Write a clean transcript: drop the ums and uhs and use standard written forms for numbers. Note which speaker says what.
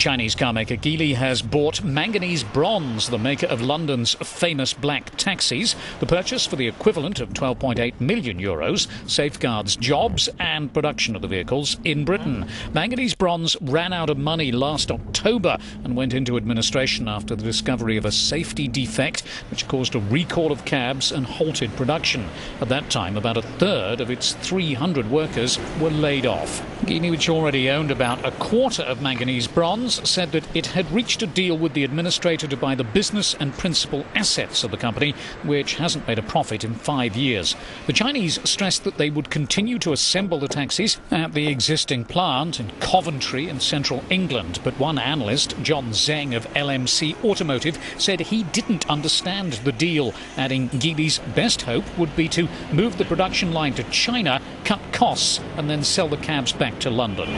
Speaker 1: Chinese carmaker Geely has bought Manganese Bronze, the maker of London's famous black taxis. The purchase, for the equivalent of €12.8 million, safeguards jobs and production of the vehicles in Britain. Manganese Bronze ran out of money last October and went into administration after the discovery of a safety defect which caused a recall of cabs and halted production. At that time, about a third of its 300 workers were laid off. Geely, which already owned about a quarter of Manganese Bronze, said that it had reached a deal with the administrator to buy the business and principal assets of the company, which hasn't made a profit in 5 years. The Chinese stressed that they would continue to assemble the taxis at the existing plant in Coventry in central England, but one analyst, John Zeng of LMC Automotive, said he didn't understand the deal, adding Geely's best hope would be to move the production line to China, cut costs and then sell the cabs back to London.